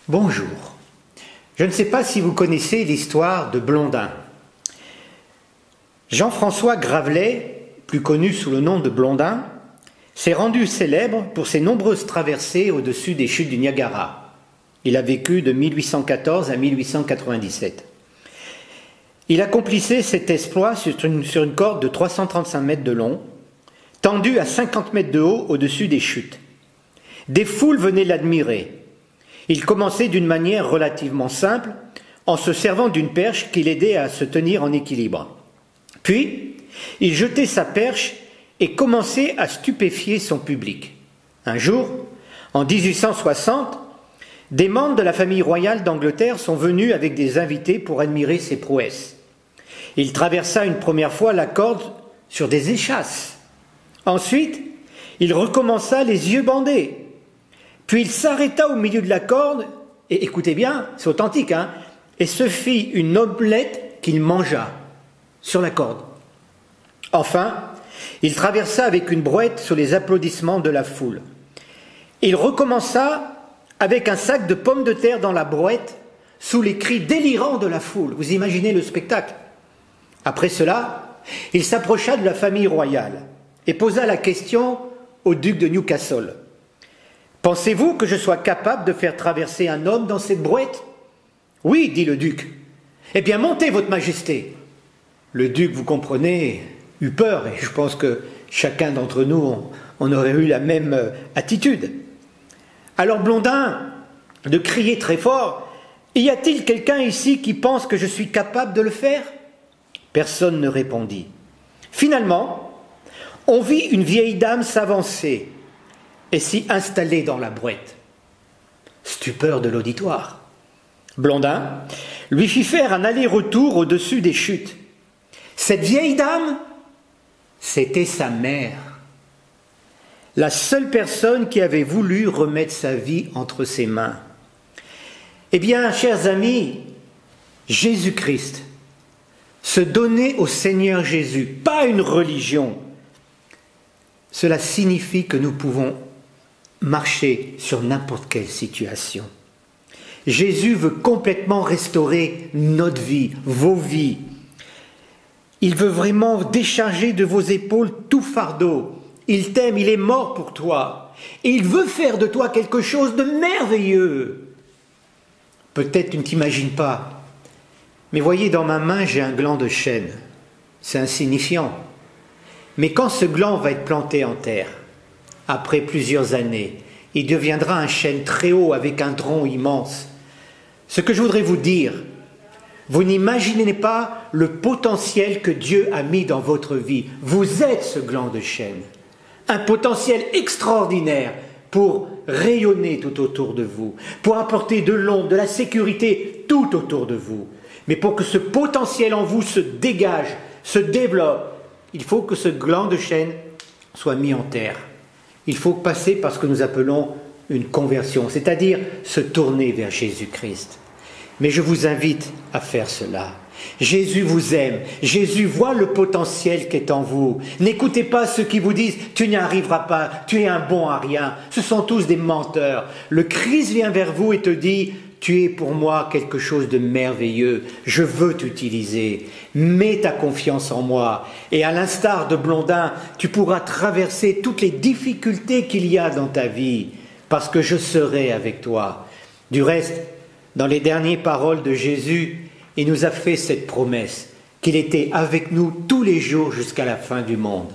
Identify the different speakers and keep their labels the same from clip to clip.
Speaker 1: Bonjour. Je ne sais pas si vous connaissez l'histoire de Blondin. Jean-François Gravelet, plus connu sous le nom de Blondin, s'est rendu célèbre pour ses nombreuses traversées au-dessus des chutes du Niagara. Il a vécu de 1814 à 1897. Il accomplissait cet exploit sur une corde de 335 mètres de long, tendue à 50 mètres de haut au-dessus des chutes. Des foules venaient l'admirer. Il commençait d'une manière relativement simple, en se servant d'une perche qui l'aidait à se tenir en équilibre. Puis, il jetait sa perche et commençait à stupéfier son public. Un jour, en 1860, des membres de la famille royale d'Angleterre sont venus avec des invités pour admirer ses prouesses. Il traversa une première fois la corde sur des échasses. Ensuite, il recommença les yeux bandés. Puis il s'arrêta au milieu de la corde, et écoutez bien, c'est authentique, et se fit une omelette qu'il mangea sur la corde. Enfin, il traversa avec une brouette sous les applaudissements de la foule. Il recommença avec un sac de pommes de terre dans la brouette, sous les cris délirants de la foule. Vous imaginez le spectacle. Après cela, il s'approcha de la famille royale et posa la question au duc de Newcastle. « Pensez-vous que je sois capable de faire traverser un homme dans cette brouette ?»« Oui, dit le duc. »« Eh bien, montez, votre majesté. » Le duc, vous comprenez, eut peur, et je pense que chacun d'entre nous, on aurait eu la même attitude. Alors Blondin, de crier très fort, « Y a-t-il quelqu'un ici qui pense que je suis capable de le faire ?» Personne ne répondit. Finalement, on vit une vieille dame s'avancer et s'y installer dans la brouette. Stupeur de l'auditoire. Blondin lui fit faire un aller-retour au-dessus des chutes. Cette vieille dame, c'était sa mère. La seule personne qui avait voulu remettre sa vie entre ses mains. Eh bien, chers amis, Jésus-Christ, se donner au Seigneur Jésus, pas une religion, cela signifie que nous pouvons marcher sur n'importe quelle situation. Jésus veut complètement restaurer notre vie, vos vies. Il veut vraiment décharger de vos épaules tout fardeau. Il t'aime, il est mort pour toi. Et il veut faire de toi quelque chose de merveilleux. Peut-être tu ne t'imagines pas. Mais voyez, dans ma main, j'ai un gland de chêne. C'est insignifiant. Mais quand ce gland va être planté en terre, après plusieurs années, il deviendra un chêne très haut avec un tronc immense. Ce que je voudrais vous dire, vous n'imaginez pas le potentiel que Dieu a mis dans votre vie. Vous êtes ce gland de chêne. Un potentiel extraordinaire pour rayonner tout autour de vous, pour apporter de l'ombre, de la sécurité tout autour de vous. Mais pour que ce potentiel en vous se dégage, se développe, il faut que ce gland de chêne soit mis en terre. Il faut passer par ce que nous appelons une conversion, c'est-à-dire se tourner vers Jésus-Christ. Mais je vous invite à faire cela. Jésus vous aime, Jésus voit le potentiel qui est en vous. N'écoutez pas ceux qui vous disent « tu n'y arriveras pas, tu es un bon à rien ». Ce sont tous des menteurs. Le Christ vient vers vous et te dit « tu es pour moi quelque chose de merveilleux, je veux t'utiliser, mets ta confiance en moi. » Et à l'instar de Blondin, tu pourras traverser toutes les difficultés qu'il y a dans ta vie, parce que je serai avec toi. Du reste, dans les dernières paroles de Jésus, il nous a fait cette promesse, qu'il était avec nous tous les jours jusqu'à la fin du monde.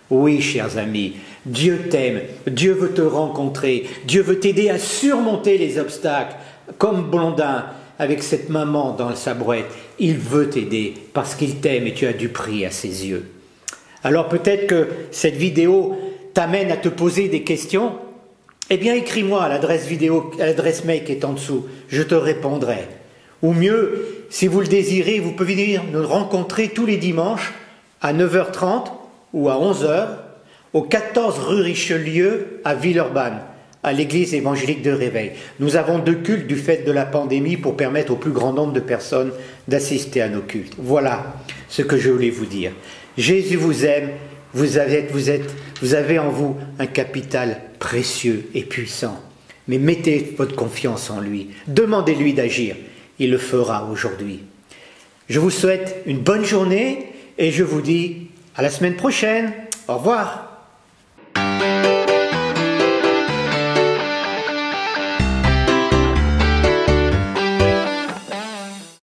Speaker 1: Oui, chers amis, Dieu t'aime, Dieu veut te rencontrer, Dieu veut t'aider à surmonter les obstacles, comme Blondin avec cette maman dans sa brouette. Il veut t'aider parce qu'il t'aime et tu as du prix à ses yeux. Alors peut-être que cette vidéo t'amène à te poser des questions. Eh bien, écris-moi à l'adresse mail qui est en dessous, je te répondrai. Ou mieux, si vous le désirez, vous pouvez venir nous rencontrer tous les dimanches à 9h30 ou à 11h au 14 rue Richelieu à Villeurbanne, à l'église évangélique de Réveil. Nous avons 2 cultes du fait de la pandémie pour permettre au plus grand nombre de personnes d'assister à nos cultes. Voilà ce que je voulais vous dire. Jésus vous aime, vous avez en vous un capital précieux et puissant. Mais mettez votre confiance en lui, demandez-lui d'agir, il le fera aujourd'hui. Je vous souhaite une bonne journée et je vous dis à la semaine prochaine. Au revoir.